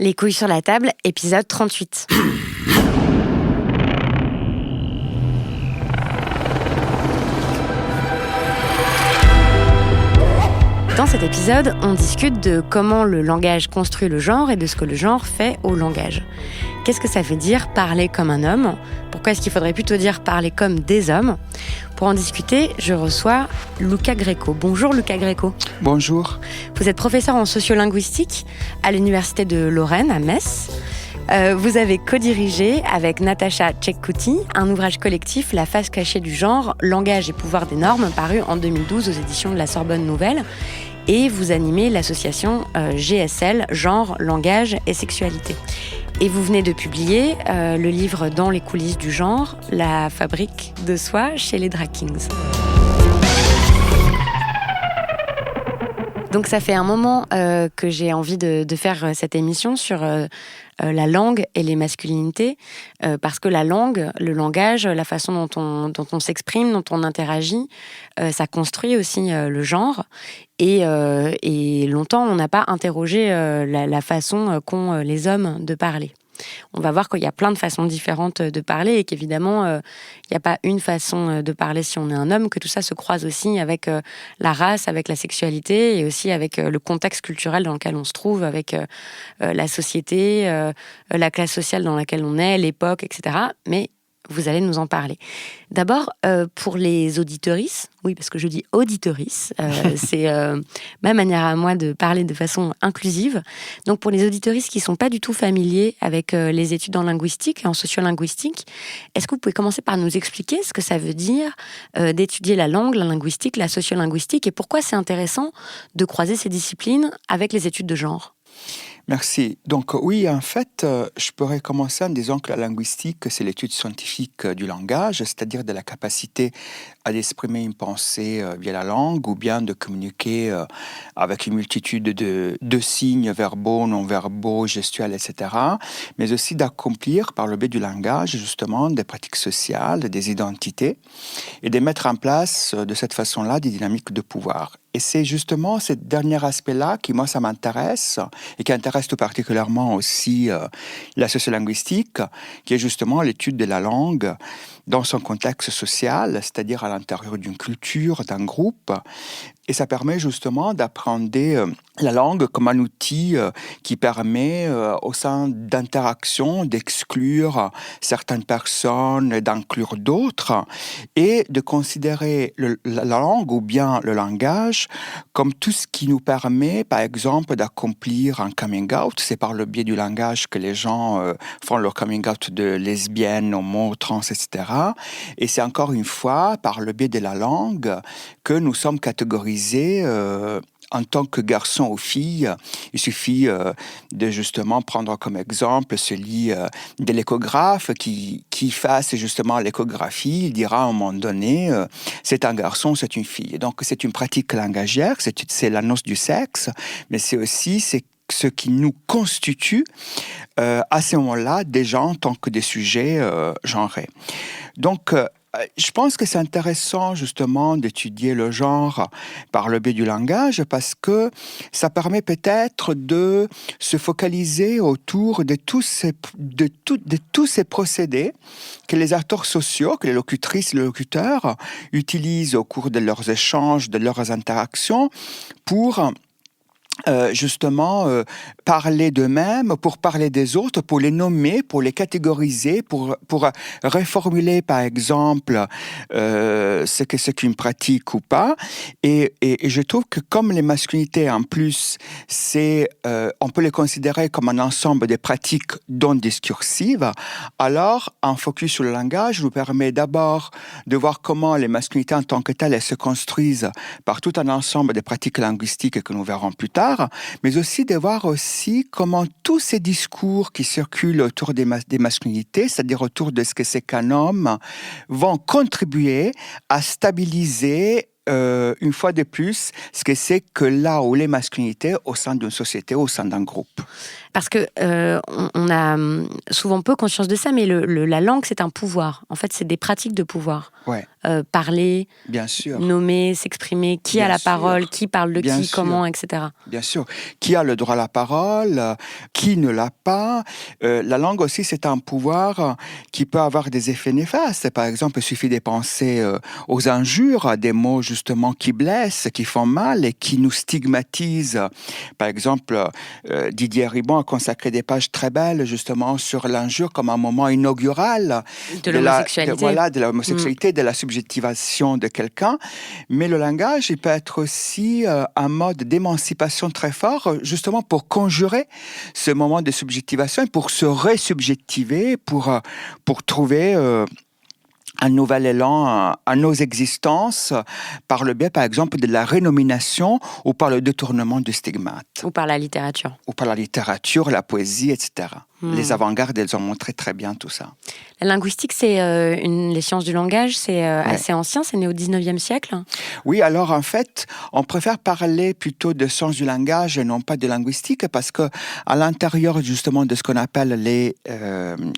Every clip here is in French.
Les couilles sur la table, épisode 38. Dans cet épisode, on discute de comment le langage construit le genre et de ce que le genre fait au langage. Qu'est-ce que ça veut dire parler comme un homme ? Pourquoi est-ce qu'il faudrait plutôt dire parler comme des hommes ? Pour en discuter, je reçois Luca Greco. Bonjour Luca Greco. Bonjour. Vous êtes professeur en sociolinguistique à l'Université de Lorraine à Metz. Vous avez co-dirigé avec Natacha Ceccouti un ouvrage collectif, La face cachée du genre, langage et pouvoir des normes, paru en 2012 aux éditions de la Sorbonne Nouvelle. Et vous animez l'association GSL, Genre, Langage et Sexualité. Et vous venez de publier le livre Dans les coulisses du genre, la fabrique de soi chez les Drag Kings. Donc ça fait un moment que j'ai envie de faire cette émission sur la langue et les masculinités, parce que la langue, le langage, la façon dont on s'exprime, dont on interagit, ça construit aussi le genre. Et longtemps, on n'a pas interrogé la façon qu'ont les hommes de parler. On va voir qu'il y a plein de façons différentes de parler et qu'évidemment, il n'y a pas une façon de parler si on est un homme, que tout ça se croise aussi avec la race, avec la sexualité et aussi avec le contexte culturel dans lequel on se trouve, avec la société, la classe sociale dans laquelle on est, l'époque, etc. Mais vous allez nous en parler. D'abord, pour les auditorices, oui, parce que je dis auditorices, c'est ma manière à moi de parler de façon inclusive. Donc, pour les auditorices qui ne sont pas du tout familiers avec les études en linguistique et en sociolinguistique, est-ce que vous pouvez commencer par nous expliquer ce que ça veut dire d'étudier la langue, la linguistique, la sociolinguistique et pourquoi c'est intéressant de croiser ces disciplines avec les études de genre ? Merci. Donc oui, en fait, je pourrais commencer en disant que la linguistique, c'est l'étude scientifique du langage, c'est-à-dire de la capacité à exprimer une pensée via la langue ou bien de communiquer avec une multitude de signes verbaux, non-verbaux, gestuels, etc. Mais aussi d'accomplir par le biais du langage, justement, des pratiques sociales, des identités et de mettre en place de cette façon-là des dynamiques de pouvoir. Et c'est justement ce dernier aspect-là qui, moi, ça m'intéresse et qui intéresse tout particulièrement aussi la sociolinguistique, qui est justement l'étude de la langue dans son contexte social, c'est-à-dire à l'intérieur d'une culture, d'un groupe. Et ça permet justement d'apprendre la langue comme un outil qui permet, au sein d'interactions, d'exclure certaines personnes, d'inclure d'autres, et de considérer la langue ou bien le langage comme tout ce qui nous permet, par exemple, d'accomplir un coming out. C'est par le biais du langage que les gens font leur coming out de lesbiennes, homo, trans, etc. Et c'est encore une fois par le biais de la langue que nous sommes catégorisés en tant que garçon ou fille. Il suffit de justement prendre comme exemple celui de l'échographe qui fasse justement l'échographie. Il dira à un moment donné, c'est un garçon, c'est une fille. Donc c'est une pratique langagière, c'est l'annonce du sexe, mais c'est aussi ce qui nous constitue à ce moment-là déjà en tant que des sujets genrés. Donc, je pense que c'est intéressant justement d'étudier le genre par le biais du langage parce que ça permet peut-être de se focaliser autour de tous ces procédés que les acteurs sociaux, que les locutrices et les locuteurs utilisent au cours de leurs échanges, de leurs interactions pour justement parler d'eux-mêmes, pour parler des autres, pour les nommer, pour les catégoriser, pour reformuler par exemple ce que c'est qu'une pratique ou pas. Et je trouve que comme les masculinités en plus, on peut les considérer comme un ensemble de pratiques non discursives, alors un focus sur le langage nous permet d'abord de voir comment les masculinités en tant que telles elles se construisent par tout un ensemble de pratiques linguistiques que nous verrons plus tard, mais aussi de voir aussi comment tous ces discours qui circulent autour des masculinités, c'est-à-dire autour de ce que c'est qu'un homme, vont contribuer à stabiliser une fois de plus ce que c'est que là où les masculinités au sein d'une société, au sein d'un groupe. Parce que on a souvent peu conscience de ça, mais la langue, c'est un pouvoir. En fait, c'est des pratiques de pouvoir. Ouais. parler, Bien sûr. nommer, s'exprimer, qui a la parole, qui parle de qui, comment, etc. Bien sûr. Qui a le droit à la parole, qui ne l'a pas. La langue aussi, c'est un pouvoir qui peut avoir des effets néfastes. Par exemple, il suffit de penser aux injures, à des mots justement qui blessent, qui font mal et qui nous stigmatisent. Par exemple, Didier Ribon a consacré des pages très belles justement sur l'injure comme un moment inaugural de l'homosexualité. De l'homosexualité, de la subjectivation de quelqu'un. Mais le langage, il peut être aussi un mode d'émancipation très fort, justement pour conjurer ce moment de subjectivation et pour se resubjectiver, pour trouver un nouvel élan à nos existences par le biais, par exemple, de la rénomination ou par le détournement du stigmate. Ou par la littérature. Ou par la littérature, la poésie, etc. Les avant-gardes, elles ont montré très bien tout ça. La linguistique, c'est les sciences du langage, c'est assez ancien, c'est né au 19e siècle. Oui, alors en fait, on préfère parler plutôt de sciences du langage et non pas de linguistique parce que à l'intérieur justement de ce qu'on appelle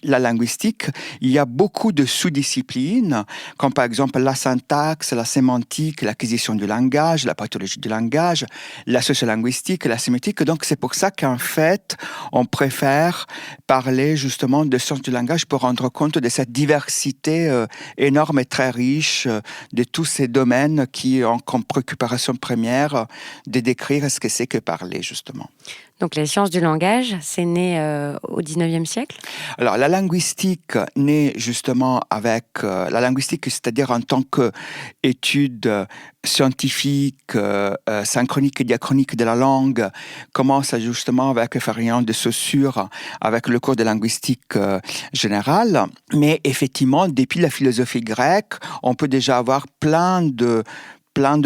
la linguistique, il y a beaucoup de sous-disciplines, comme par exemple la syntaxe, la sémantique, l'acquisition du langage, la pathologie du langage, la sociolinguistique, la sémiotique. Donc c'est pour ça qu'en fait, on préfère parler justement de sciences du langage pour rendre compte de cette diversité énorme et très riche de tous ces domaines qui ont comme préoccupation première de décrire ce que c'est que parler, justement. Donc les sciences du langage, c'est né au 19e siècle ? Alors la linguistique naît justement avec la linguistique, c'est-à-dire en tant qu'étude scientifique, synchronique et diachronique de la langue, commence justement avec Ferdinand de Saussure, avec le cours de linguistique générale. Mais effectivement, depuis la philosophie grecque, on peut déjà avoir plein de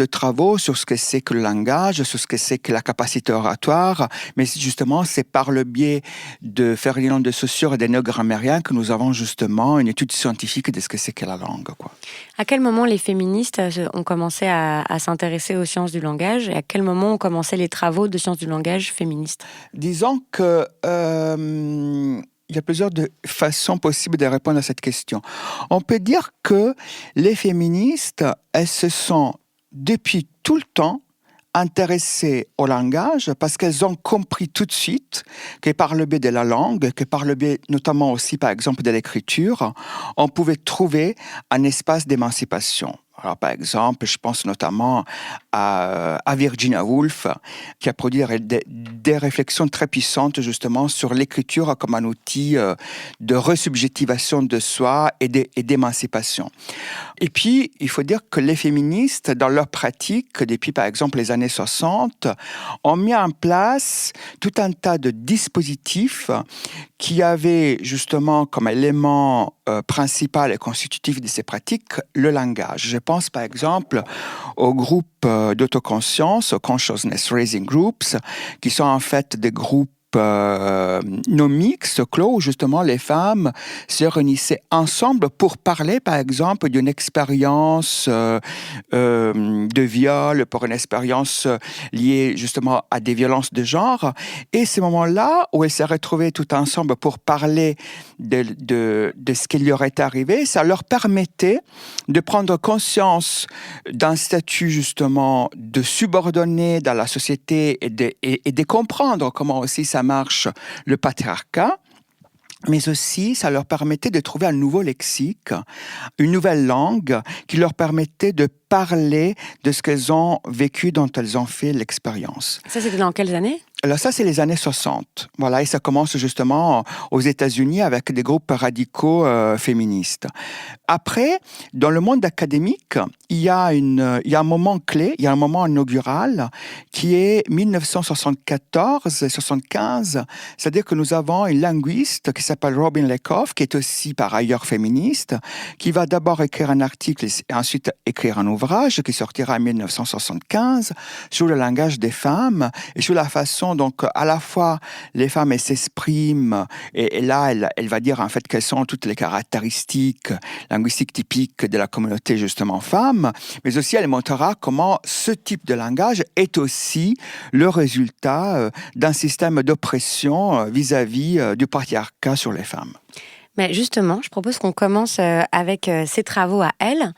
travaux sur ce que c'est que le langage, sur ce que c'est que la capacité oratoire, mais justement, c'est par le biais de Ferdinand de Saussure et des néo-grammairiens que nous avons justement une étude scientifique de ce que c'est que la langue, quoi. À quel moment les féministes ont commencé à s'intéresser aux sciences du langage et à quel moment ont commencé les travaux de sciences du langage féministes ? Disons que il y a plusieurs façons possibles de répondre à cette question. On peut dire que les féministes, elles se sont depuis tout le temps intéressées au langage parce qu'elles ont compris tout de suite que par le biais de la langue, que par le biais notamment aussi par exemple de l'écriture, on pouvait trouver un espace d'émancipation. Alors, par exemple, je pense notamment à Virginia Woolf, qui a produit des réflexions très puissantes justement sur l'écriture comme un outil de resubjectivation de soi et d'émancipation. Et puis, il faut dire que les féministes, dans leur pratique, depuis par exemple les années 60, ont mis en place tout un tas de dispositifs qui avaient justement comme élément principal et constitutif de ces pratiques le langage. Je pense par exemple aux groupes d'autoconscience, aux Consciousness Raising Groups, qui sont en fait des groupes non mixtes, clos, où justement les femmes se réunissaient ensemble pour parler, par exemple, d'une expérience de viol, pour une expérience liée justement à des violences de genre. Et ces moments-là, où elles se retrouvaient tout ensemble pour parler de ce qui leur était arrivé, ça leur permettait de prendre conscience d'un statut justement de subordonné dans la société et de comprendre comment aussi ça marche le patriarcat, mais aussi ça leur permettait de trouver un nouveau lexique, une nouvelle langue qui leur permettait de parler de ce qu'elles ont vécu, dont elles ont fait l'expérience. Ça, c'était dans quelles années ? Alors ça, c'est les années 60. Voilà, et ça commence justement aux États-Unis avec des groupes radicaux féministes. Après, dans le monde académique, il y a un moment clé, il y a un moment inaugural qui est 1974-75. C'est-à-dire que nous avons une linguiste qui s'appelle Robin Lakoff, qui est aussi par ailleurs féministe, qui va d'abord écrire un article et ensuite écrire un ouvrage qui sortira en 1975 sur le langage des femmes et sur la façon donc à la fois les femmes elles s'expriment et là elle va dire en fait quelles sont toutes les caractéristiques linguistiques typiques de la communauté justement femme, mais aussi elle montrera comment ce type de langage est aussi le résultat d'un système d'oppression vis-à-vis du patriarcat sur les femmes. Mais justement, je propose qu'on commence avec ses travaux à elle.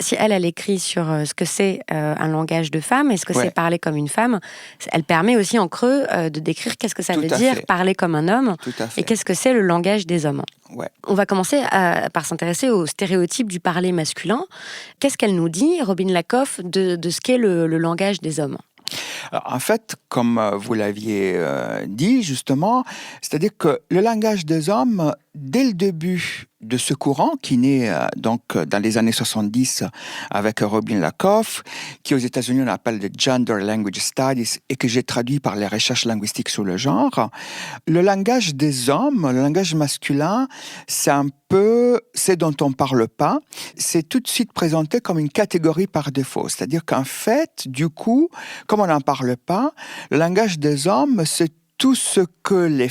si elle écrit sur ce que c'est un langage de femme et ce que c'est parler comme une femme, elle permet aussi en creux de décrire qu'est-ce que ça veut dire parler comme un homme et qu'est-ce que c'est le langage des hommes. Ouais. On va commencer par s'intéresser aux stéréotypes du parler masculin. Qu'est-ce qu'elle nous dit, Robin Lakoff, de ce qu'est le langage des hommes ? Alors, en fait, comme vous l'aviez dit justement, c'est-à-dire que le langage des hommes, dès le début de ce courant qui naît donc dans les années 70 avec Robin Lakoff, qui aux États-Unis on appelle le Gender Language Studies et que j'ai traduit par les recherches linguistiques sur le genre, le langage des hommes, le langage masculin, c'est un peu ce dont on ne parle pas, c'est tout de suite présenté comme une catégorie par défaut. C'est-à-dire qu'en fait, du coup, comme on n'en parle pas, le langage des hommes, c'est tout ce que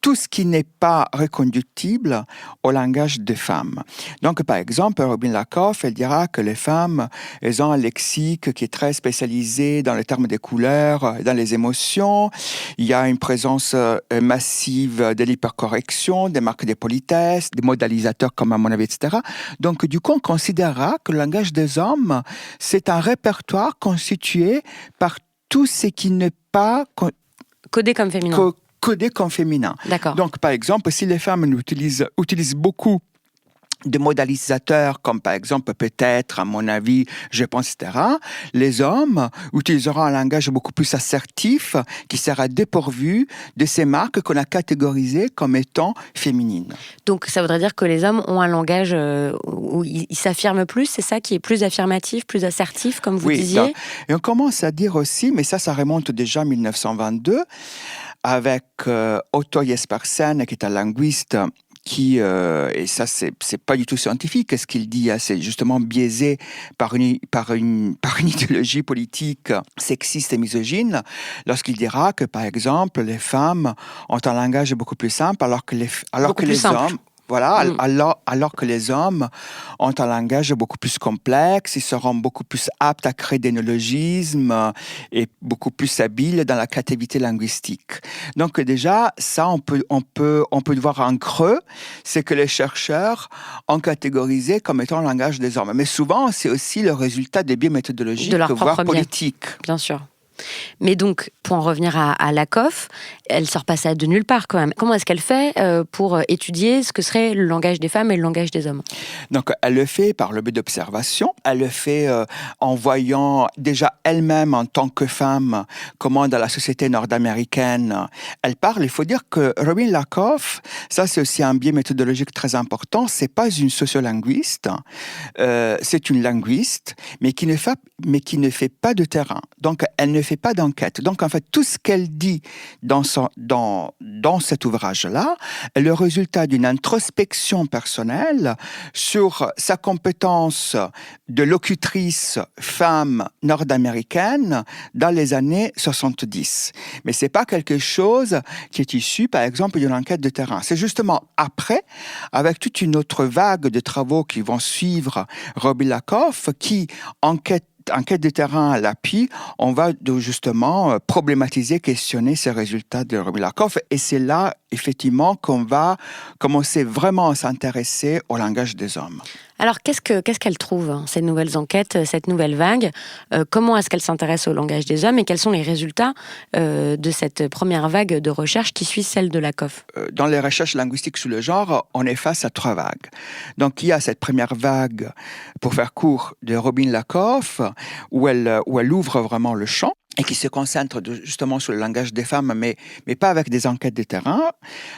tout ce qui n'est pas reconductible au langage des femmes. Donc, par exemple, Robin Lakoff, elle dira que les femmes, elles ont un lexique qui est très spécialisé dans le terme des couleurs, dans les émotions. Il y a une présence massive de l'hypercorrection, des marques de politesse, des modalisateurs comme à mon avis, etc. Donc, du coup, on considérera que le langage des hommes, c'est un répertoire constitué par tout ce qui n'est pas codé comme féminin. Codé comme féminin. D'accord. Donc, par exemple, si les femmes utilisent beaucoup de modalisateurs, comme par exemple peut-être, à mon avis, je pense, etc., les hommes utiliseront un langage beaucoup plus assertif qui sera dépourvu de ces marques qu'on a catégorisées comme étant féminines. Donc, ça voudrait dire que les hommes ont un langage où ils s'affirment plus, c'est ça qui est plus affirmatif, plus assertif, comme vous disiez ? Et on commence à dire aussi, mais ça remonte déjà à 1922, avec Otto Jespersen, qui est un linguiste qui, et ça c'est pas du tout scientifique, ce qu'il dit, c'est justement biaisé par une idéologie politique sexiste et misogyne, lorsqu'il dira que, par exemple, les femmes ont un langage beaucoup plus simple, alors que les hommes... Voilà, alors que les hommes ont un langage beaucoup plus complexe, ils seront beaucoup plus aptes à créer des néologismes et beaucoup plus habiles dans la créativité linguistique. Donc déjà, ça, on peut le voir en creux, c'est que les chercheurs ont catégorisé comme étant le langage des hommes. Mais souvent, c'est aussi le résultat des biais méthodologiques, voire politiques. Bien sûr. Mais donc, pour en revenir à Lakoff, elle sort pas ça de nulle part quand même. Comment est-ce qu'elle fait pour étudier ce que serait le langage des femmes et le langage des hommes ? Donc, elle le fait par le biais d'observation. Elle le fait en voyant déjà elle-même en tant que femme comment dans la société nord-américaine elle parle. Il faut dire que Robin Lakoff, ça c'est aussi un biais méthodologique très important. C'est pas une sociolinguiste, c'est une linguiste, mais qui ne fait pas de terrain. Donc, elle ne fait pas d'enquête. Donc, en fait, tout ce qu'elle dit dans cet ouvrage-là est le résultat d'une introspection personnelle sur sa compétence de locutrice femme nord-américaine dans les années 70. Mais c'est pas quelque chose qui est issu, par exemple, d'une enquête de terrain. C'est justement après, avec toute une autre vague de travaux qui vont suivre Robin Lakoff, qui enquête de terrain à l'appui, on va justement problématiser, questionner ces résultats de Robin Lakoff. Et c'est là, effectivement, qu'on va commencer vraiment à s'intéresser au langage des hommes. Alors, qu'est-ce qu'elle trouve, ces nouvelles enquêtes, cette nouvelle vague ? Comment est-ce qu'elle s'intéresse au langage des hommes et quels sont les résultats de cette première vague de recherche qui suit celle de Lakoff ? Dans les recherches linguistiques sur le genre, on est face à 3 vagues. Donc, il y a cette première vague, pour faire court, de Robin Lakoff, où elle ouvre vraiment le champ et qui se concentre justement sur le langage des femmes, mais pas avec des enquêtes de terrain,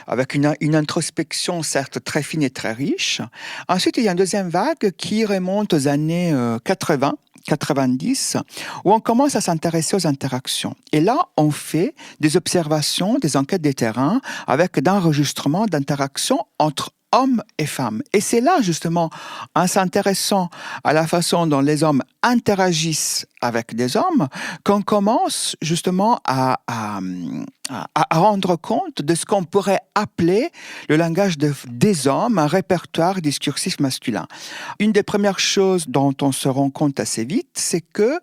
avec une introspection certes très fine et très riche. Ensuite, il y a une deuxième vague qui remonte aux années 80, 90, où on commence à s'intéresser aux interactions. Et là, on fait des observations, des enquêtes de terrain, avec d'enregistrements d'interactions entre hommes et femmes. Et c'est là, justement, en s'intéressant à la façon dont les hommes interagissent avec des hommes, qu'on commence, justement, à rendre compte de ce qu'on pourrait appeler le langage des hommes, un répertoire discursif masculin. Une des premières choses dont on se rend compte assez vite, c'est que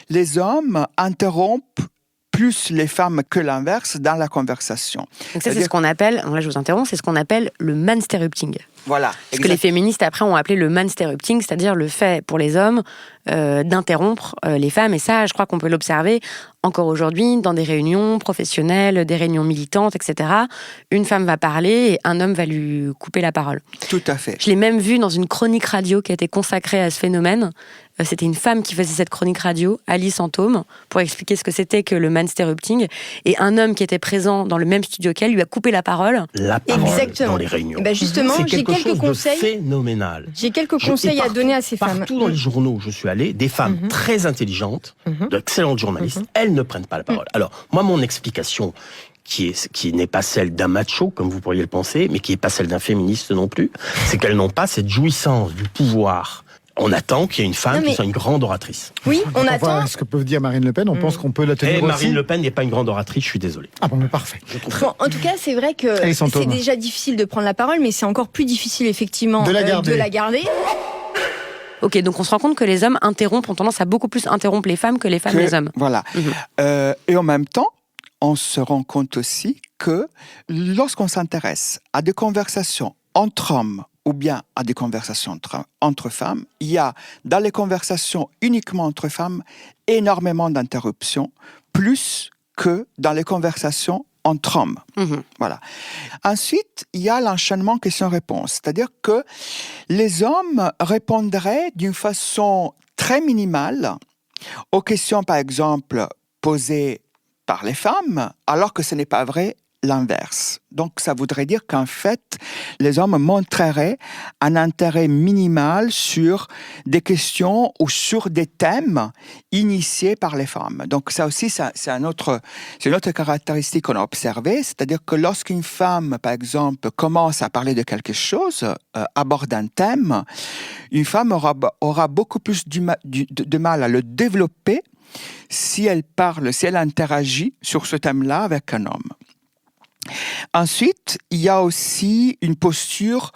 les hommes interrompent plus les femmes que l'inverse dans la conversation. Donc ça, c'est ce qu'on appelle, là je vous interromps, c'est ce qu'on appelle le mansterrupting. Voilà. Ce que les féministes, après, ont appelé le mansterrupting, c'est-à-dire le fait pour les hommes d'interrompre les femmes. Et ça, je crois qu'on peut l'observer encore aujourd'hui dans des réunions professionnelles, des réunions militantes, etc. Une femme va parler et un homme va lui couper la parole. Tout à fait. Je l'ai même vu dans une chronique radio qui a été consacrée à ce phénomène. C'était une femme qui faisait cette chronique radio, Alice Antôme, pour expliquer ce que c'était que le mansterrupting. Et un homme qui était présent dans le même studio qu'elle lui a coupé la parole. La parole Exactement. dans les réunions. Ben justement, c'est j'ai quelque quelques chose conseils. de phénoménal. J'ai quelques conseils à donner à ces femmes. Partout dans les journaux où je suis allé, des femmes très intelligentes, d'excellentes journalistes, elles ne prennent pas la parole. Alors, moi, mon explication, qui n'est pas celle d'un macho, comme vous pourriez le penser, mais qui n'est pas celle d'un féministe non plus, c'est qu'elles n'ont pas cette jouissance du pouvoir. On attend qu'il y ait une femme qui soit une grande oratrice. Oui, on attend. Ce que peut dire Marine Le Pen, on pense qu'on peut la tenir aussi. Marine Le Pen n'est pas une grande oratrice, je suis désolé. Ah bon, mais parfait. Bon, en tout cas, c'est vrai que c'est déjà difficile de prendre la parole, mais c'est encore plus difficile, effectivement, de la garder. Ok, donc on se rend compte que les hommes ont tendance à beaucoup plus interrompre les femmes que les femmes les hommes. Voilà. Et en même temps, on se rend compte aussi que lorsqu'on s'intéresse à des conversations entre hommes ou bien à des conversations entre femmes, il y a dans les conversations uniquement entre femmes énormément d'interruptions, plus que dans les conversations entre hommes. Voilà. Ensuite, il y a l'enchaînement question-réponse, c'est-à-dire que les hommes répondraient d'une façon très minimale aux questions, par exemple, posées par les femmes, alors que ce n'est pas vrai l'inverse. Donc, ça voudrait dire qu'en fait, les hommes montreraient un intérêt minimal sur des questions ou sur des thèmes initiés par les femmes. Donc, ça aussi, c'est une autre caractéristique qu'on a observée, c'est-à-dire que lorsqu'une femme, par exemple, commence à parler de quelque chose, aborde un thème, une femme aura beaucoup plus de mal à le développer si elle interagit sur ce thème-là avec un homme. Ensuite, il y a aussi une posture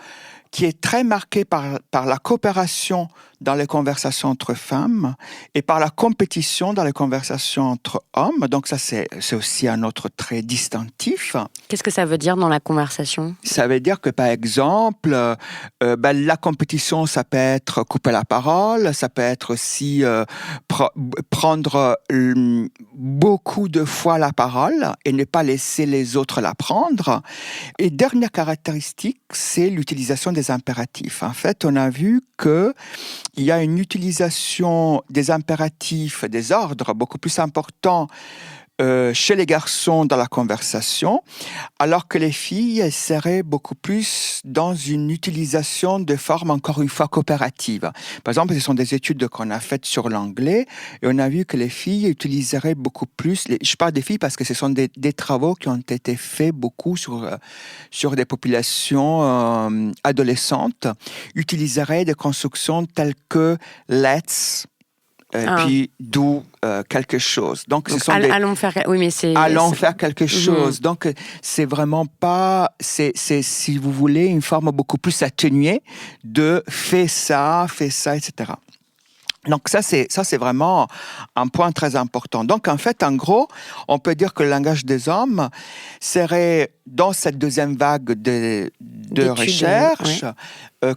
qui est très marquée par la coopération dans les conversations entre femmes et par la compétition dans les conversations entre hommes. Donc ça, c'est aussi un autre trait distinctif. Qu'est-ce que ça veut dire dans la conversation ? Ça veut dire que, par exemple, la compétition, ça peut être couper la parole, ça peut être aussi prendre beaucoup de fois la parole et ne pas laisser les autres la prendre. Et dernière caractéristique, c'est l'utilisation des impératifs. En fait, on a vu qu'il y a une utilisation des impératifs, des ordres beaucoup plus importants chez les garçons dans la conversation, alors que les filles seraient beaucoup plus dans une utilisation de formes encore une fois coopératives. Par exemple, ce sont des études qu'on a faites sur l'anglais et on a vu que les filles utiliseraient beaucoup plus, je parle des filles parce que ce sont des travaux qui ont été faits beaucoup sur des populations adolescentes, utiliseraient des constructions telles que let's, puis do quelque chose. Donc ce sont allons faire quelque chose. Donc c'est vraiment pas, c'est si vous voulez une forme beaucoup plus atténuée de fais ça, etc. Donc ça c'est vraiment un point très important. Donc en fait, en gros, on peut dire que le langage des hommes serait dans cette deuxième vague de recherche,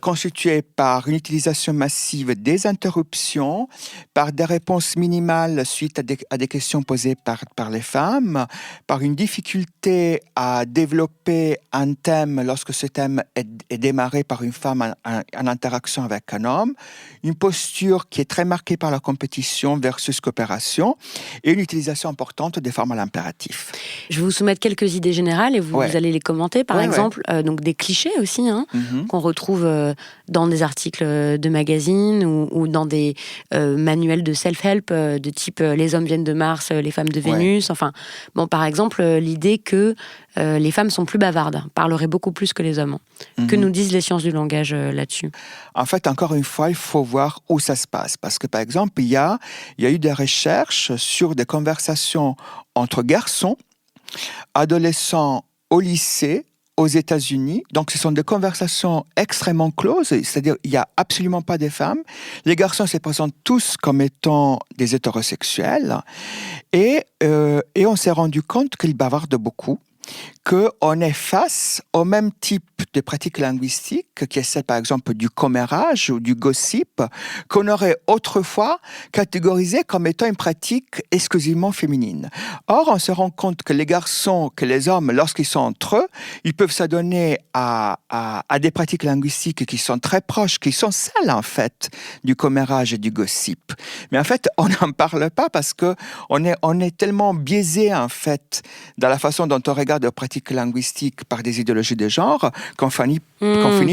constituée par une utilisation massive des interruptions, par des réponses minimales suite à des questions posées par les femmes, par une difficulté à développer un thème lorsque ce thème est démarré par une femme en interaction avec un homme, une posture qui est très marquée par la compétition versus coopération et une utilisation importante des formes à l'impératif. Je vais vous soumettre quelques idées générales et vous allez les commenter. Par exemple, donc des clichés aussi, qu'on retrouve dans des articles de magazines ou dans des manuels de self-help de type les hommes viennent de Mars, les femmes de Vénus. Enfin, bon, par exemple, l'idée que les femmes sont plus bavardes, parleraient beaucoup plus que les hommes. Que nous disent les sciences du langage là-dessus ? En fait, encore une fois, il faut voir où ça se passe. Parce que, par exemple, il y a eu des recherches sur des conversations entre garçons, adolescents au lycée, aux États-Unis. Donc, ce sont des conversations extrêmement closes, c'est-à-dire il n'y a absolument pas de femmes. Les garçons se présentent tous comme étant des hétérosexuels et on s'est rendu compte qu'ils bavardent beaucoup. qu'on est face au même type de pratiques linguistiques, qui est celle par exemple du commérage ou du gossip, qu'on aurait autrefois catégorisé comme étant une pratique exclusivement féminine. Or, on se rend compte que les garçons, que les hommes, lorsqu'ils sont entre eux, ils peuvent s'adonner à des pratiques linguistiques qui sont très proches, qui sont celles en fait du commérage et du gossip. Mais en fait, on n'en parle pas parce que on est tellement biaisé en fait dans la façon dont on regarde les pratiques linguistiques par des idéologies de genre qu'on finit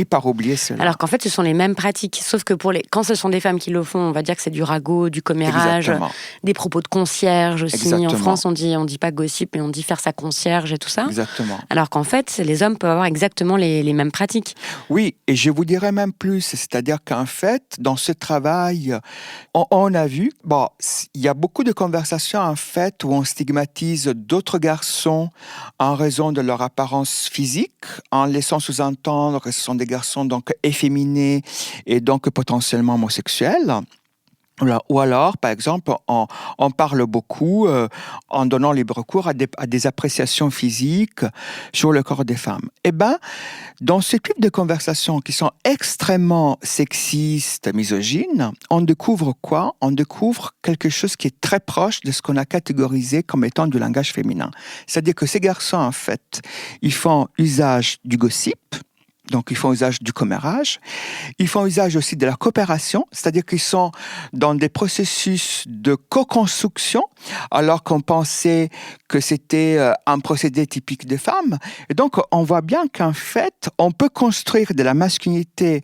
par oublier cela. Alors qu'en fait, ce sont les mêmes pratiques, sauf que quand ce sont des femmes qui le font, on va dire que c'est du ragot, du commérage, des propos de concierge aussi. Exactement. En France, on dit pas gossip, mais on dit faire sa concierge et tout ça. Exactement. Alors qu'en fait, les hommes peuvent avoir exactement les mêmes pratiques. Oui, et je vous dirais même plus, c'est-à-dire qu'en fait, dans ce travail, on a vu, il y a beaucoup de conversations en fait où on stigmatise d'autres garçons en raison de leur apparence physique, en laissant sous-entendre que ce sont des garçons donc efféminés et donc potentiellement homosexuels. Ou alors, par exemple, on parle beaucoup en donnant libre cours à des appréciations physiques sur le corps des femmes. Eh bien, dans ce type de conversations qui sont extrêmement sexistes, misogynes, on découvre quoi ? On découvre quelque chose qui est très proche de ce qu'on a catégorisé comme étant du langage féminin. C'est-à-dire que ces garçons, en fait, ils font usage du gossip, donc ils font usage du commérage, ils font usage aussi de la coopération, c'est-à-dire qu'ils sont dans des processus de co-construction, alors qu'on pensait que c'était un procédé typique des femmes. Et donc on voit bien qu'en fait, on peut construire de la masculinité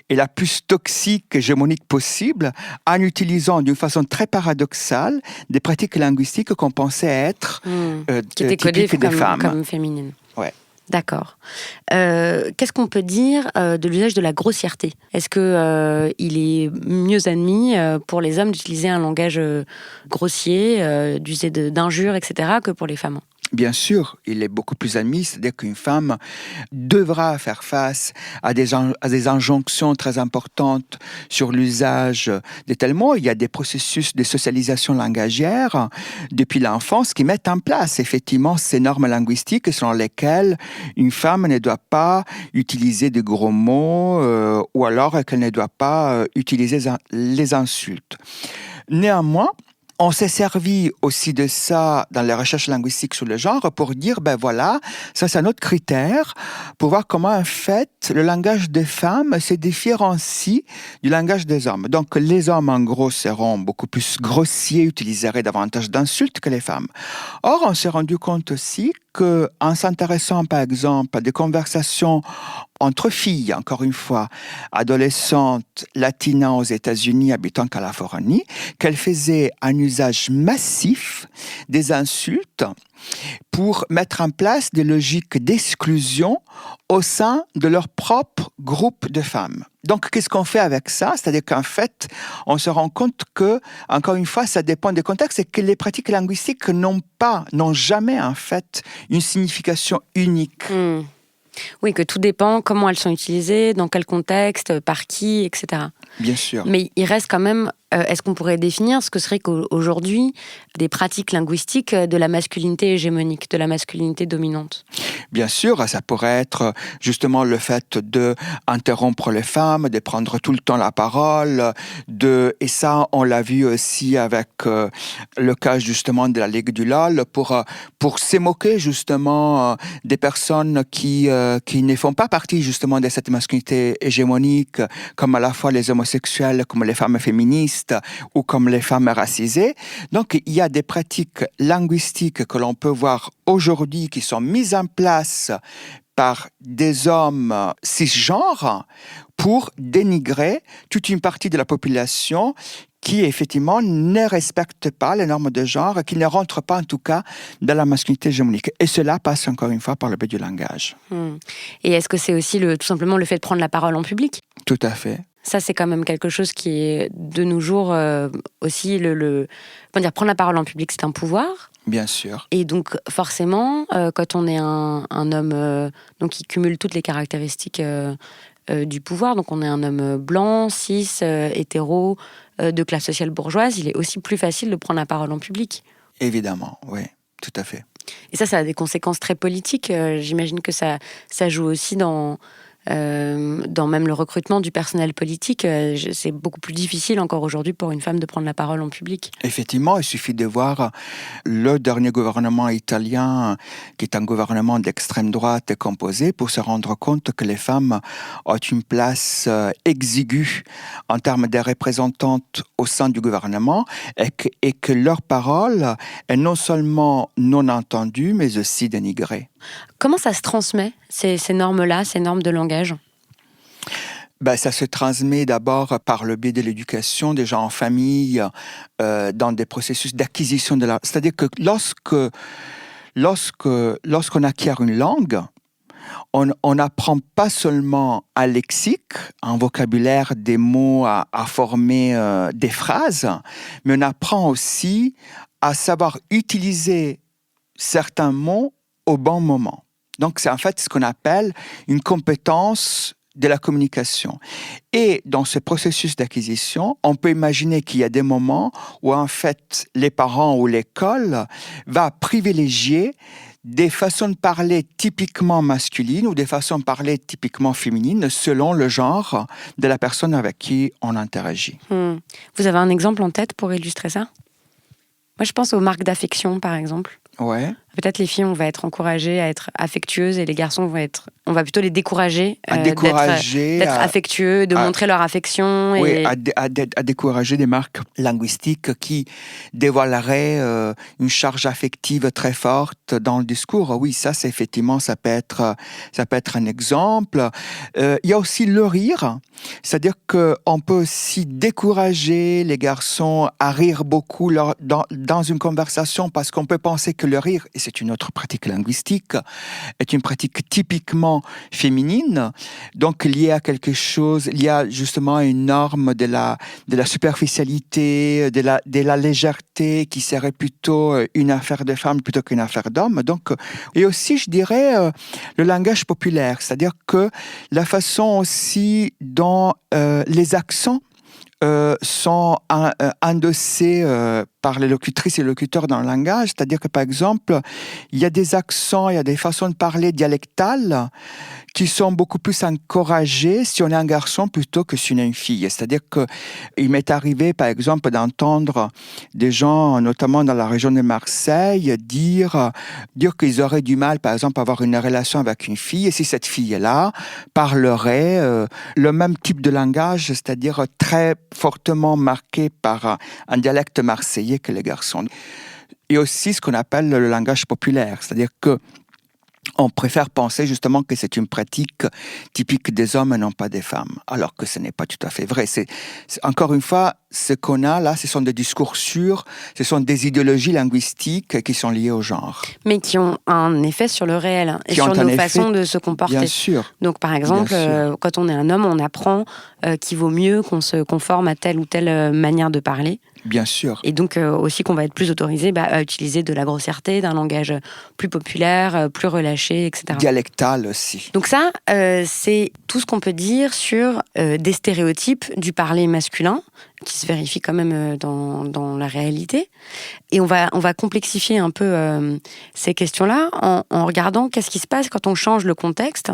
et la plus toxique, hégémonique possible, en utilisant d'une façon très paradoxale des pratiques linguistiques qu'on pensait être qui étaient codées typiques des femmes. Comme féminines. Ouais. D'accord. Qu'est-ce qu'on peut dire de l'usage de la grossièreté ? Est-ce que il est mieux admis pour les hommes d'utiliser un langage grossier, d'user d'injures, etc., que pour les femmes ? Bien sûr, il est beaucoup plus admis, c'est-à-dire qu'une femme devra faire face à des injonctions très importantes sur l'usage de tels mots. Il y a des processus de socialisation langagière depuis l'enfance qui mettent en place effectivement ces normes linguistiques selon lesquelles une femme ne doit pas utiliser de gros mots ou alors qu'elle ne doit pas utiliser les insultes. Néanmoins, on s'est servi aussi de ça dans les recherches linguistiques sur le genre pour dire, ça c'est un autre critère pour voir comment en fait le langage des femmes se différencie du langage des hommes. Donc les hommes en gros seront beaucoup plus grossiers, utiliseraient davantage d'insultes que les femmes. Or on s'est rendu compte aussi qu'en s'intéressant par exemple à des conversations entre filles, encore une fois, adolescentes latinas aux États-Unis habitant en Californie, qu'elles faisaient un usage massif des insultes pour mettre en place des logiques d'exclusion au sein de leur propre groupe de femmes. Donc, qu'est-ce qu'on fait avec ça ? C'est-à-dire qu'en fait, on se rend compte que, encore une fois, ça dépend des contextes et que les pratiques linguistiques n'ont jamais, en fait, une signification unique. Oui, que tout dépend comment elles sont utilisées, dans quel contexte, par qui, etc. Bien sûr. Mais il reste quand même... est-ce qu'on pourrait définir ce que serait qu'aujourd'hui des pratiques linguistiques de la masculinité hégémonique, de la masculinité dominante ? Bien sûr, ça pourrait être justement le fait d'interrompre les femmes, de prendre tout le temps la parole, et ça, on l'a vu aussi avec le cas justement de la Ligue du LOL, pour se moquer justement des personnes qui ne font pas partie justement de cette masculinité hégémonique, comme à la fois les homosexuels, comme les femmes féministes, ou comme les femmes racisées. Donc, il y a des pratiques linguistiques que l'on peut voir aujourd'hui qui sont mises en place par des hommes cisgenres pour dénigrer toute une partie de la population qui, effectivement, ne respecte pas les normes de genre, qui ne rentre pas, en tout cas, dans la masculinité hégémonique. Et cela passe, encore une fois, par le biais du langage. Et est-ce que c'est aussi tout simplement le fait de prendre la parole en public ? Tout à fait. Ça, c'est quand même quelque chose qui est, de nos jours, aussi, prendre la parole en public, c'est un pouvoir. Bien sûr. Et donc, forcément, quand on est un homme donc qui cumule toutes les caractéristiques du pouvoir, donc on est un homme blanc, cis, hétéro, de classe sociale bourgeoise, il est aussi plus facile de prendre la parole en public. Évidemment, oui, tout à fait. Et ça a des conséquences très politiques. J'imagine que ça joue aussi dans même le recrutement du personnel politique. C'est beaucoup plus difficile encore aujourd'hui pour une femme de prendre la parole en public. Effectivement, il suffit de voir le dernier gouvernement italien, qui est un gouvernement d'extrême droite composé, pour se rendre compte que les femmes ont une place exiguë en termes de représentantes au sein du gouvernement et que leur parole est non seulement non entendue, mais aussi dénigrée. Comment ça se transmet, ces normes-là, ces normes de langage ? Ça se transmet d'abord par le biais de l'éducation, déjà en famille, dans des processus d'acquisition de la... C'est-à-dire que lorsqu'on acquiert une langue, on n'apprend pas seulement un lexique, un vocabulaire, des mots à former des phrases, mais on apprend aussi à savoir utiliser certains mots au bon moment. Donc, c'est en fait ce qu'on appelle une compétence de la communication. Et dans ce processus d'acquisition, on peut imaginer qu'il y a des moments où, en fait, les parents ou l'école va privilégier des façons de parler typiquement masculines ou des façons de parler typiquement féminines selon le genre de la personne avec qui on interagit. Vous avez un exemple en tête pour illustrer ça ? Moi, je pense aux marques d'affection, par exemple. Ouais. Peut-être les filles, on va être encouragées à être affectueuses et les garçons on va plutôt les décourager, d'être affectueux, de montrer leur affection. Oui, à décourager des marques linguistiques qui dévoileraient une charge affective très forte dans le discours. Oui, ça peut être un exemple. Il y a aussi le rire, c'est-à-dire qu'on peut aussi décourager les garçons à rire beaucoup dans une conversation parce qu'on peut penser que le rire, et c'est une autre pratique linguistique, est une pratique typiquement féminine, donc liée à quelque chose, il y a justement une norme de la superficialité, de la légèreté qui serait plutôt une affaire de femmes plutôt qu'une affaire d'hommes. Donc, et aussi, je dirais, le langage populaire, c'est-à-dire que la façon aussi dont les accents sont endossés par les locutrices et locuteurs dans le langage, c'est-à-dire que par exemple, il y a des accents, il y a des façons de parler dialectales qui sont beaucoup plus encouragées si on est un garçon plutôt que si on est une fille. C'est-à-dire que il m'est arrivé par exemple d'entendre des gens, notamment dans la région de Marseille, dire qu'ils auraient du mal par exemple à avoir une relation avec une fille et si cette fille-là parlerait le même type de langage, c'est-à-dire très fortement marqué par un dialecte marseillais que les garçons. Et aussi ce qu'on appelle le langage populaire, c'est-à-dire que on préfère penser justement que c'est une pratique typique des hommes et non pas des femmes, alors que ce n'est pas tout à fait vrai. C'est encore une fois, ce qu'on a là, ce sont des discours sûrs, ce sont des idéologies linguistiques qui sont liées au genre. Mais qui ont un effet sur le réel et sur nos façons de se comporter. Bien sûr. Donc par exemple, quand on est un homme, on apprend qu'il vaut mieux qu'on se conforme à telle ou telle manière de parler. Bien sûr. Et donc aussi qu'on va être plus autorisé à utiliser de la grossièreté, d'un langage plus populaire, plus relâché, etc. Dialectal aussi. Donc ça, c'est tout ce qu'on peut dire sur des stéréotypes du parler masculin, qui se vérifient quand même dans la réalité. Et on va complexifier un peu ces questions-là en regardant qu'est-ce qui se passe quand on change le contexte.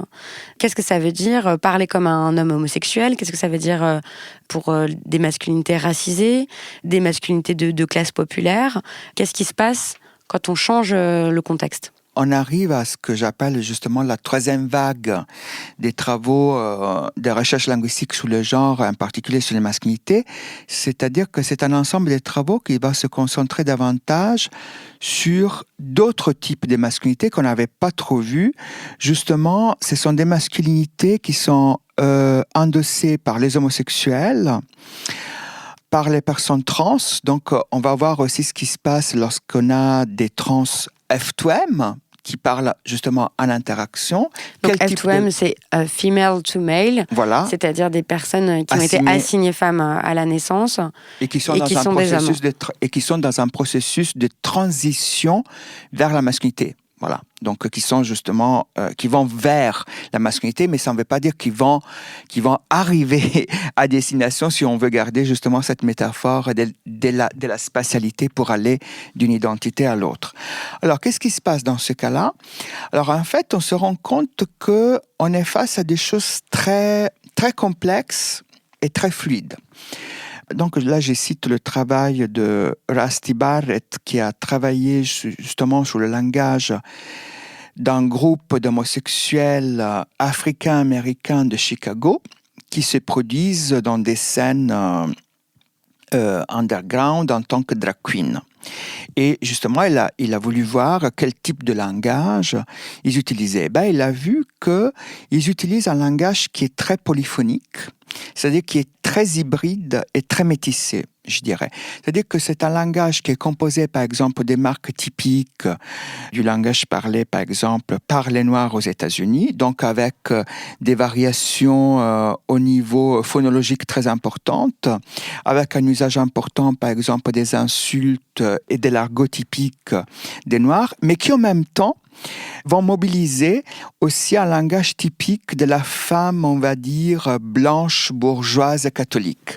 Qu'est-ce que ça veut dire parler comme un homme homosexuel ? Qu'est-ce que ça veut dire pour des masculinités racisées, des masculinités de classe populaire ? Qu'est-ce qui se passe quand on change le contexte ? On arrive à ce que j'appelle justement la troisième vague des travaux de recherche linguistique sur le genre, en particulier sur les masculinités. C'est-à-dire que c'est un ensemble de travaux qui va se concentrer davantage sur d'autres types de masculinités qu'on n'avait pas trop vues. Justement, ce sont des masculinités qui sont endossées par les homosexuels, par les personnes trans. Donc, on va voir aussi ce qui se passe lorsqu'on a des trans F2M, qui parlent justement en interaction. Donc F2M, c'est female to male, voilà. C'est-à-dire des personnes qui ont été assignées femmes à la naissance et qui sont dans un processus de transition vers la masculinité. Voilà. Donc, qui sont justement, qui vont vers la masculinité, mais ça ne veut pas dire qu'ils vont arriver à destination si on veut garder justement cette métaphore de la spatialité pour aller d'une identité à l'autre. Alors, qu'est-ce qui se passe dans ce cas-là? Alors, en fait, on se rend compte que on est face à des choses très, très complexes et très fluides. Donc là, je cite le travail de Rusty Barrett qui a travaillé justement sur le langage d'un groupe d'homosexuels africains-américains de Chicago qui se produisent dans des scènes underground en tant que drag queen. Et justement, il a voulu voir quel type de langage ils utilisaient. Il a vu qu'ils utilisent un langage qui est très polyphonique, c'est-à-dire qui est très hybride et très métissé, je dirais. C'est-à-dire que c'est un langage qui est composé, par exemple, des marques typiques du langage parlé, par exemple, par les Noirs aux États-Unis, donc avec des variations au niveau phonologique très importantes, avec un usage important, par exemple, des insultes et de l'argot typique des Noirs, mais qui en même temps vont mobiliser aussi un langage typique de la femme, on va dire, blanche, bourgeoise, catholique.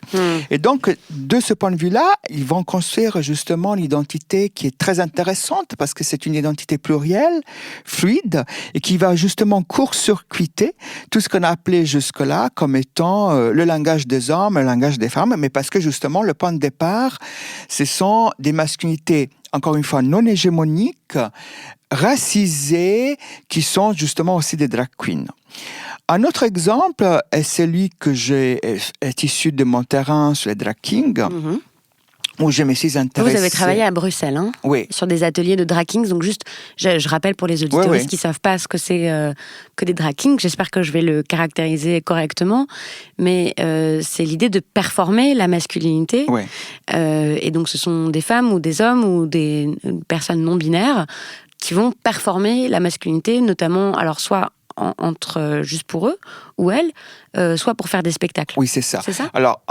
Et donc, de ce point de vue-là, ils vont construire justement l'identité qui est très intéressante parce que c'est une identité plurielle, fluide, et qui va justement court-circuiter tout ce qu'on a appelé jusque-là comme étant le langage des hommes, le langage des femmes, mais parce que justement, le point de départ, ce sont des masculinités, encore une fois, non hégémoniques, racisés, qui sont justement aussi des drag queens. Un autre exemple est celui est issu de mon terrain sur les drag kings, où je me suis intéressé. Vous avez travaillé à Bruxelles, hein, oui, sur des ateliers de drag kings. Donc juste, je rappelle pour les auditeurs qui ne savent pas ce que c'est que des drag kings. J'espère que je vais le caractériser correctement. Mais c'est l'idée de performer la masculinité. Oui. Et donc ce sont des femmes ou des hommes ou des personnes non binaires qui vont performer la masculinité, notamment, alors soit entre juste pour eux ou elles, soit pour faire des spectacles. Oui, c'est ça. C'est ça ? Alors,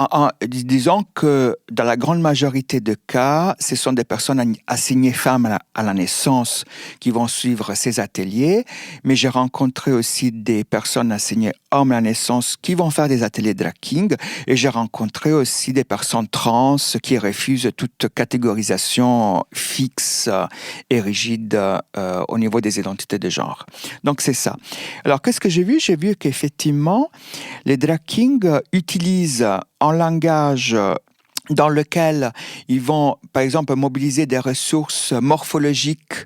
disons que dans la grande majorité de cas, ce sont des personnes assignées femmes à la naissance qui vont suivre ces ateliers, mais j'ai rencontré aussi des personnes assignées hommes à la naissance qui vont faire des ateliers drag king, et j'ai rencontré aussi des personnes trans qui refusent toute catégorisation fixe et rigide au niveau des identités de genre. Donc, c'est ça. Alors, qu'est-ce que j'ai vu? J'ai vu qu'effectivement, les drag kings utilisent un langage dans lequel ils vont, par exemple, mobiliser des ressources morphologiques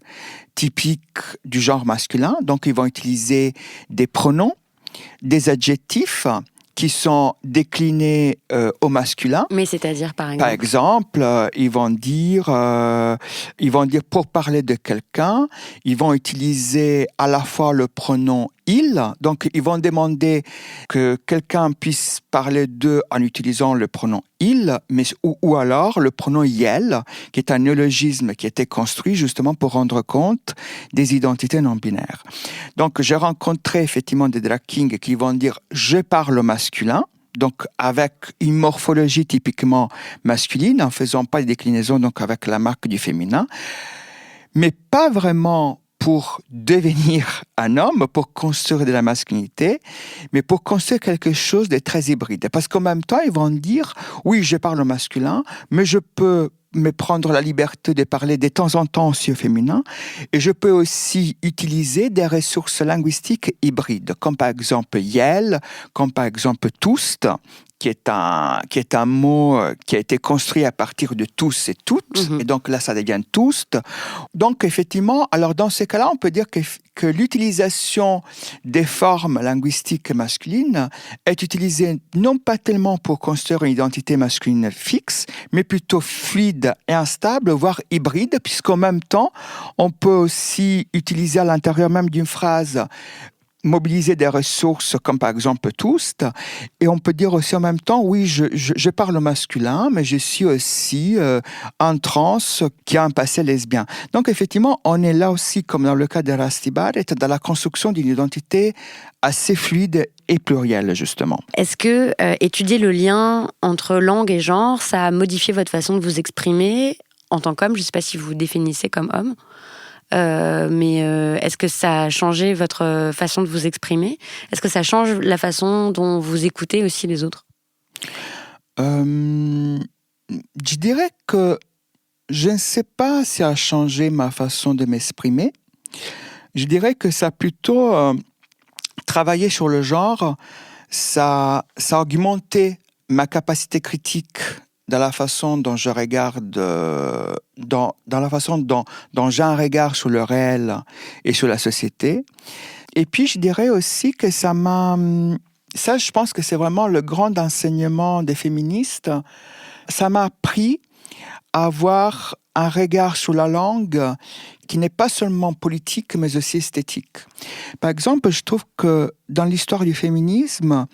typiques du genre masculin. Donc, ils vont utiliser des pronoms, des adjectifs qui sont déclinés au masculin. Mais c'est-à-dire, par exemple? Par exemple, ils vont dire pour parler de quelqu'un, ils vont utiliser à la fois le pronom il, donc ils vont demander que quelqu'un puisse parler d'eux en utilisant le pronom il, mais ou alors le pronom yel, qui est un néologisme qui a été construit justement pour rendre compte des identités non binaires. Donc j'ai rencontré effectivement des drag kings qui vont dire je parle au masculin, donc avec une morphologie typiquement masculine, en faisant pas de déclinaison donc avec la marque du féminin, mais pas vraiment pour devenir un homme, pour construire de la masculinité, mais pour construire quelque chose de très hybride. Parce qu'en même temps, ils vont dire, oui, je parle au masculin, mais je peux me prendre la liberté de parler de temps en temps aussi au féminin, et je peux aussi utiliser des ressources linguistiques hybrides, comme par exemple yel, comme par exemple toust, qui est un mot qui a été construit à partir de tous et toutes, et donc là, ça devient toust. Donc, effectivement, alors dans ces cas-là, on peut dire que l'utilisation des formes linguistiques masculines est utilisée non pas tellement pour construire une identité masculine fixe, mais plutôt fluide et instable, voire hybride, puisqu'en même temps, on peut aussi utiliser à l'intérieur même d'une phrase mobiliser des ressources comme par exemple toust, et on peut dire aussi en même temps, oui, je parle au masculin, mais je suis aussi un trans qui a un passé lesbien. Donc effectivement, on est là aussi, comme dans le cas de Rusty Barrett, dans la construction d'une identité assez fluide et plurielle, justement. Est-ce que étudier le lien entre langue et genre, ça a modifié votre façon de vous exprimer en tant qu'homme? Je ne sais pas si vous vous définissez comme homme. mais est-ce que ça a changé votre façon de vous exprimer? Est-ce que ça change la façon dont vous écoutez aussi les autres? Je dirais que je ne sais pas si ça a changé ma façon de m'exprimer. Je dirais que ça a plutôt travaillé sur le genre, ça a augmenté ma capacité critique dans la façon dont je regarde, dans la façon dont j'ai un regard sur le réel et sur la société. Et puis, je dirais aussi que ça, je pense que c'est vraiment le grand enseignement des féministes. Ça m'a appris à avoir un regard sur la langue qui n'est pas seulement politique, mais aussi esthétique. Par exemple, je trouve que dans l'histoire du féminisme,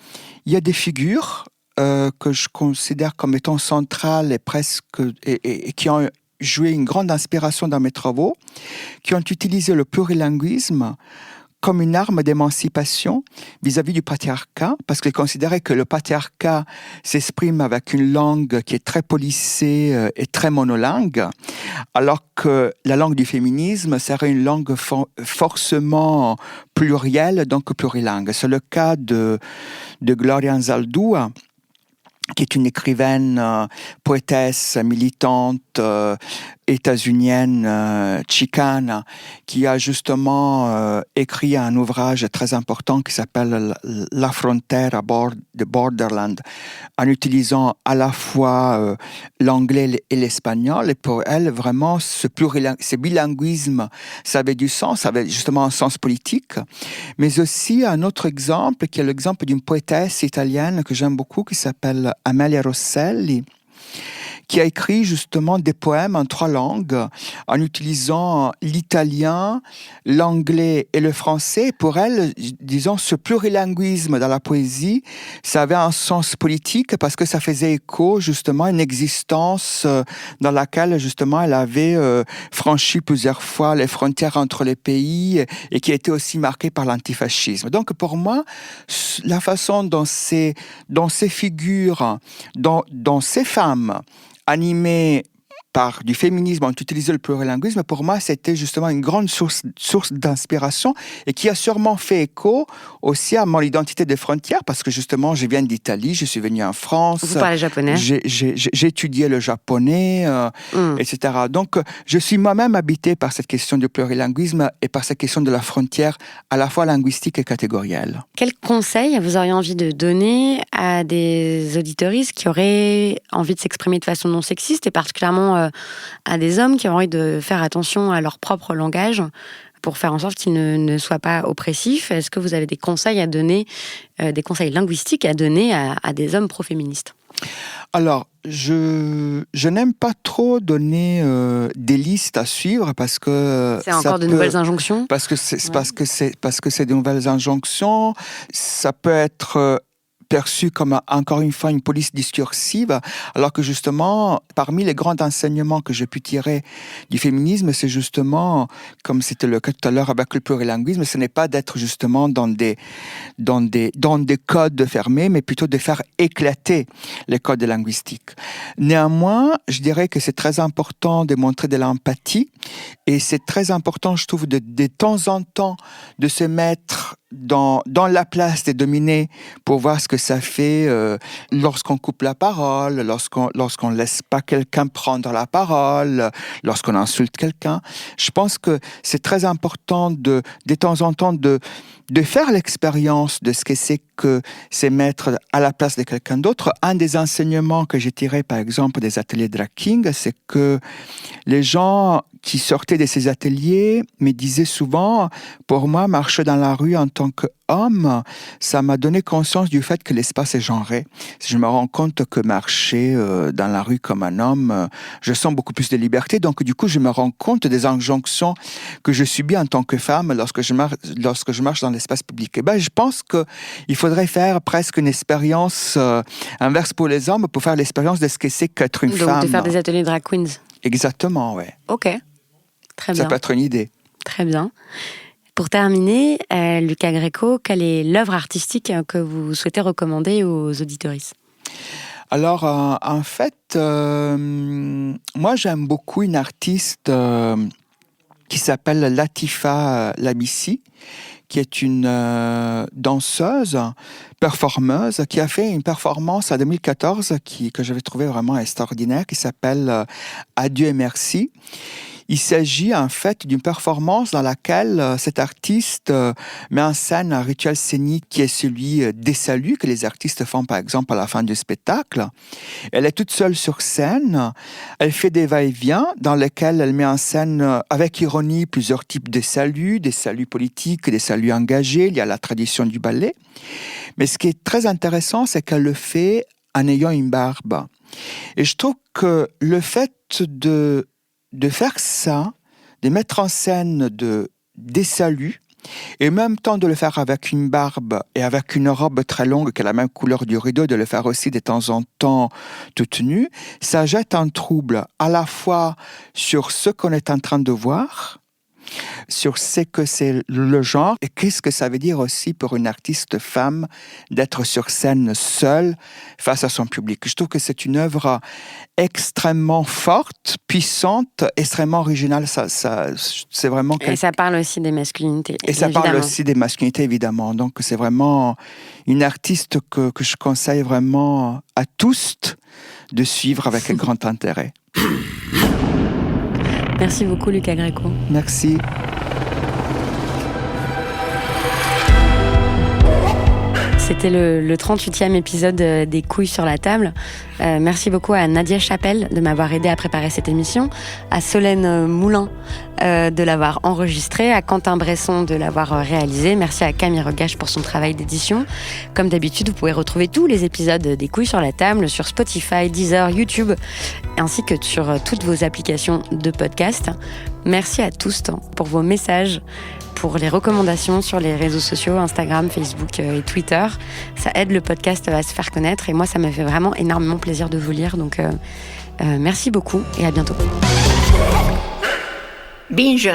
il y a des figures que je considère comme étant centrales et qui ont joué une grande inspiration dans mes travaux, qui ont utilisé le plurilinguisme comme une arme d'émancipation vis-à-vis du patriarcat, parce qu'ils considéraient que le patriarcat s'exprime avec une langue qui est très policée et très monolingue, alors que la langue du féminisme serait une langue forcément plurielle, donc plurilingue. C'est le cas de Gloria Anzaldúa, qui est une écrivaine, poétesse, militante, états-unienne, chicane, qui a justement écrit un ouvrage très important qui s'appelle La frontière de Borderland, en utilisant à la fois l'anglais et l'espagnol. Et pour elle, vraiment, ce bilinguisme, ça avait du sens, ça avait justement un sens politique. Mais aussi un autre exemple, qui est l'exemple d'une poétesse italienne que j'aime beaucoup, qui s'appelle Amelia Rosselli, qui a écrit justement des poèmes en 3 langues, en utilisant l'italien, l'anglais et le français. Pour elle, disons, ce plurilinguisme dans la poésie, ça avait un sens politique parce que ça faisait écho justement à une existence dans laquelle justement elle avait franchi plusieurs fois les frontières entre les pays et qui était aussi marquée par l'antifascisme. Donc pour moi, la façon dont ces figures, dont ces femmes animées par du féminisme, ont utilisé le plurilinguisme, pour moi, c'était justement une grande source d'inspiration et qui a sûrement fait écho aussi à mon identité des frontières, parce que justement, je viens d'Italie, je suis venu en France. Vous parlez japonais? J'ai étudié le japonais, etc. Donc, je suis moi-même habité par cette question du plurilinguisme et par cette question de la frontière à la fois linguistique et catégorielle. Quel conseil vous auriez envie de donner à des auditeuristes qui auraient envie de s'exprimer de façon non sexiste et particulièrement à des hommes qui ont envie de faire attention à leur propre langage pour faire en sorte qu'ils ne soient pas oppressifs? Est-ce que vous avez des conseils à donner, des conseils linguistiques à donner à des hommes pro-féministes? Alors, je n'aime pas trop donner des listes à suivre parce que c'est encore de nouvelles injonctions. Parce que c'est de nouvelles injonctions. Ça peut être perçu comme, encore une fois, une police discursive, alors que justement, parmi les grands enseignements que j'ai pu tirer du féminisme, c'est justement, comme c'était le cas tout à l'heure avec le plurilinguisme, ce n'est pas d'être justement dans des codes fermés, mais plutôt de faire éclater les codes linguistiques. Néanmoins, je dirais que c'est très important de montrer de l'empathie, et c'est très important, je trouve, de temps en temps, de se mettre dans la place des dominés pour voir ce que ça fait lorsqu'on coupe la parole, lorsqu'on laisse pas quelqu'un prendre la parole, lorsqu'on insulte quelqu'un. Je pense que c'est très important de temps en temps de faire l'expérience de ce que c'est mettre à la place de quelqu'un d'autre. Un des enseignements que j'ai tiré, par exemple, des ateliers drag king, c'est que les gens qui sortaient de ces ateliers me disaient souvent, pour moi, marcher dans la rue en tant qu'homme, ça m'a donné conscience du fait que l'espace est genré. Je me rends compte que marcher dans la rue comme un homme, je sens beaucoup plus de liberté. Donc, du coup, je me rends compte des injonctions que je subis en tant que femme lorsque je marche dans l'espace public. Et je pense qu'il faudrait faire presque une expérience inverse pour les hommes pour faire l'expérience de ce que c'est qu'être une femme. Donc, de faire des ateliers drag queens. Exactement, ouais. Ok. Très bien. Ça peut être une idée. Très bien. Pour terminer, Lucas Gréco, quelle est l'œuvre artistique que vous souhaitez recommander aux auditeuristes? Alors, en fait, moi, j'aime beaucoup une artiste qui s'appelle Latifa Labissi, qui est une danseuse, performeuse, qui a fait une performance en 2014 que j'avais trouvé vraiment extraordinaire, qui s'appelle Adieu et merci. Il s'agit en fait d'une performance dans laquelle cet artiste met en scène un rituel scénique qui est celui des saluts que les artistes font par exemple à la fin du spectacle. Elle est toute seule sur scène, elle fait des va-et-vient dans lesquels elle met en scène avec ironie plusieurs types de saluts, des saluts politiques, des saluts engagés, il y a la tradition du ballet. Mais ce qui est très intéressant, c'est qu'elle le fait en ayant une barbe. Et je trouve que le fait de faire ça, de mettre en scène des saluts, et en même temps de le faire avec une barbe et avec une robe très longue qui est la même couleur du rideau, de le faire aussi de temps en temps toute nue, ça jette un trouble à la fois sur ce qu'on est en train de voir, sur ce que c'est le genre et qu'est-ce que ça veut dire aussi pour une artiste femme d'être sur scène seule face à son public. Je trouve que c'est une œuvre extrêmement forte, puissante, extrêmement originale. C'est vraiment Et ça parle aussi des masculinités. Et ça parle aussi des masculinités, évidemment. Donc c'est vraiment une artiste que je conseille vraiment à tous de suivre avec un grand intérêt. Merci beaucoup, Lucas Gréco. Merci. C'était le 38e épisode des Couilles sur la table. Merci beaucoup à Nadia Chapelle de m'avoir aidé à préparer cette émission, à Solène Moulin de l'avoir enregistrée, à Quentin Bresson de l'avoir réalisé. Merci à Camille Regache pour son travail d'édition. Comme d'habitude, vous pouvez retrouver tous les épisodes des Couilles sur la table sur Spotify, Deezer, YouTube, ainsi que sur toutes vos applications de podcast. Merci à tous pour vos messages, pour les recommandations sur les réseaux sociaux, Instagram, Facebook et Twitter. Ça aide le podcast à se faire connaître et moi, ça me fait vraiment énormément plaisir de vous lire. Donc, merci beaucoup et à bientôt. Binge.